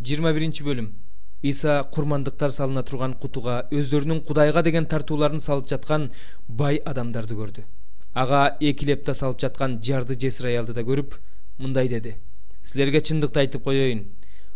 21 бөлүм. Иса курмандыктар салына турган кутуга өздөрүнүн Кудайга деген тартууларын салып жаткан бай адамдарды көрдү. Ага экилепте салып жаткан жарды жесир аялды да көрүп, мындай деди: "Силерге чындыкты айтып коеюн.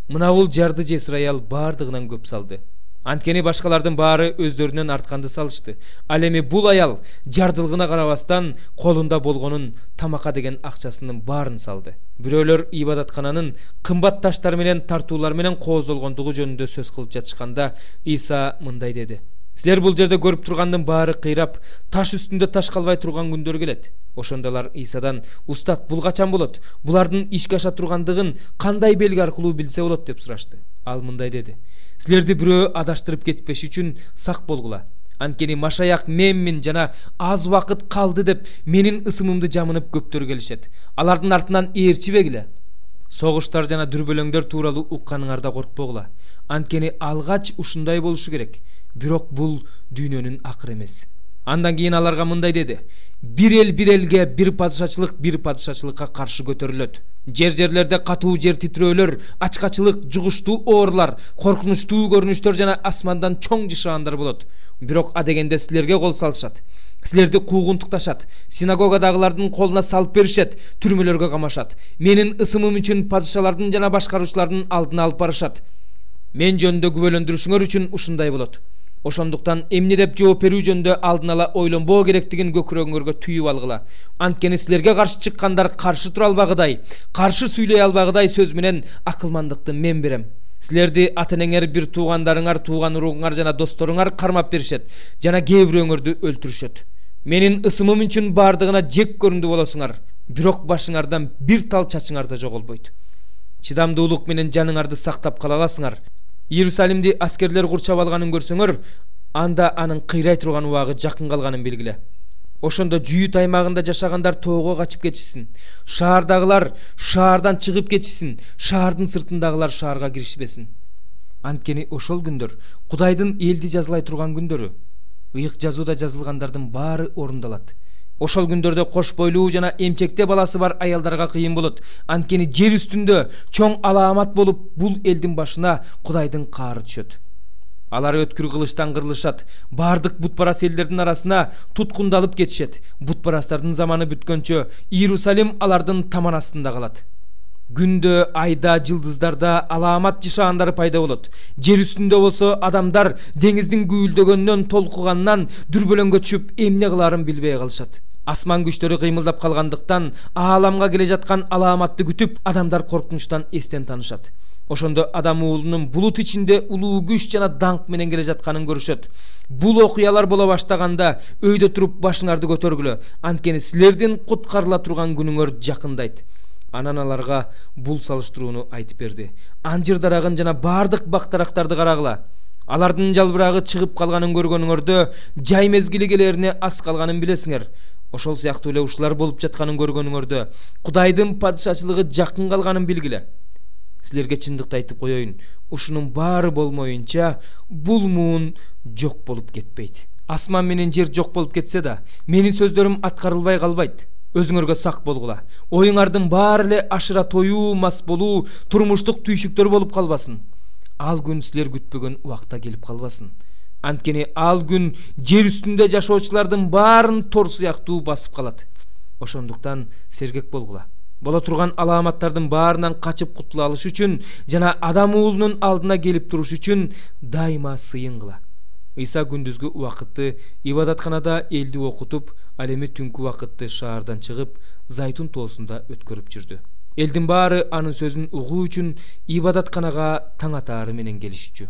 Мына бул жарды жесир аял бардыгынан көп салды. Анткени башкалардын баары өздөрүнөн артканды салышты. Ал эми бул аял жардылыгына карабастан колунда болгонун тамакка деген акчасынын баарын салды." Бирөөлөр ибадаткананын кымбат таштар менен тартуулар менен кооздолгондугу жөнүндө сөз кылып жатышканда Иса мындай деди: "Силер бул жерде көрүп тургандын баары кыйрап, таш үстүндө таш калбай турган күндөр келет." Ошондо алар Исадан: "Устат, бул качан болот? Булардын ишке аша тургандыгын кандай белги аркылуу билсе болот?" деп сурашты. Ал мындай деди: "Силерди бирөө адаштырып кетпеш үчүн сак болгула. Анткени Машаяк менмин жана аз убакыт калды деп менин ысымымды жамынып көптөр келишет. Алардын артынан ээрчибегиле. Согуштар жана дүрбөлөңдөр тууралуу укканыңарда коркпогула. Анткени алгач ушундай болушу керек. Бирок бул дүйнөнүн акыры эмес." Андан кийин аларга мындай деди: "Бир эл бир элге, бир падышачылыкка каршы көтөрүлөт. Жерлерде катуу жер титирөөлөр, ачкачылык, жугуштуу оорулар, коркунучтуу көрүнүштөр жана асмандан чоң жышаандар болот. Бирок адегенде силерге кол салышат. Силерди куугунтукташат, синагогадагылардын колуна салып беришет, түрмөлөргө камашат. Менин ысымым үчүн падышалардын жана башкаруучулардын алдына алып барышат. Мен жөнүндө күбөлөндүрүшүңөр үчүн ушундай болот. Ошондуктан эмне деп жооп берүү жөнүндө алдын ала ойлонбоо керектигин көкүрөгүңөргө түйүп алгыла. Анткени силерге каршы чыккандар каршы тура албагыдай, каршы сүйлөй албагыдай сөз менен акылмандыкты мен берем. Силерди ата-энеңер, бир туугандарыңар, тууган уруңар жана досторуңар кармап беришет, жана кээ бирөөңөрдү өлтүрүшөт. Менин ысымым үчүн бардыгына жек көрүндү болосуңар, бирок башыңардан бир тал чачыңар да жоголбойт. Чыдамдуулук менен жаныңарды сактап кала аласыңар. Иерусалимди аскерлер курчап алганын көрсөңөр, анда анын кыйрай турган убагы жакын калганын белгиле. Ошондо Жүйүт аймагында жашагандар тоого качып кетишсин. Шаардагылар шаардан чыгып кетишсин, шаардын сыртындагылар шаарга киришпесин. Анткени ошол күндөр Кудайдын элди жазылай турган күндөрү. Ыйык жазууда жазылгандардын баары орундалат. Ошол күндөрдө кош бойлуу жана эмчекте баласы бар аялдарга кыйын болот. Анткени жер үстүндө чоң алаамат болуп, бул элдин башына Кудайдын каары түшөт. Алар өткүр кылычтан кырылышат, бардык бутпарас элдердин арасына туткундалып кетишет. Бутпарастардын заманы бүткөнчө Иерусалим алардын таман астында калат. Күндө, айда, жылдыздарда алаамат жышаандары пайда болот. Жер үстүндө болсо адамдар деңиздин күйүлдөгөнүнөн, толкуганынан дүрбөлөңгө түшүп эмне кылаарын билбей калышат. Асман күчтөрү кыймылдап калгандыктан ааламга келе жаткан алааматты күтүп, адамдар коркунучтан эстен таанышат. Ошондо адам уулунун булут ичинде улуу күч жана даңк менен келе жатканын көрүшөт. Бул окуялар боло баштаганда өйдө туруп башыңарды көтөргүлө, анткени силердин куткарыла турган күнүңөр жакындайт. Анан аларга бул салыштырууну айтып берди: "Анжыр дарагын жана бардык бактарактарды карагыла. Алардын жалбырагы чыгып калганын көргөнүңөрдө жай мезгили келерине аз калганын билесиңер. Ошол сыяктуу эле ушулар болуп жатканын көргөнүңөрдө Кудайдын падышачылыгы жакын калганын билгиле. Силерге чындыкты айтып коеюн, ушунун баары болмоюнча бул муун жок болуп кетпейт. Асман менен жер жок болуп кетсе да, менин сөздөрүм аткарылбай калбайт. Өзүңөргө сак болгула. Оюңардын баары эле ашыра тоюу, мас болуу, турмуштук түйшүктөр болуп калбасын. Ал күн силер күтпөгөн убакта келип калбасын. Анткени ал күн жер үстүндө жашоочулардын баарын тор сыяктуу басып калат. Ошондуктан сергек болгула. Боло турган алааматтардын баарынан качып кутула алыш үчүн жана адам уулунун алдына келип туруш үчүн дайыма сыйын кыла." Иса күндүзгү убакытты ибадатканада элди окутуп, ал эми түнкү убакытты шаардан чыгып, Зайтун тоосунда өткөрүп жүрдү. Элдин баары анын сөзүн угуу үчүн ибадатканага таң атаары менен келишчү.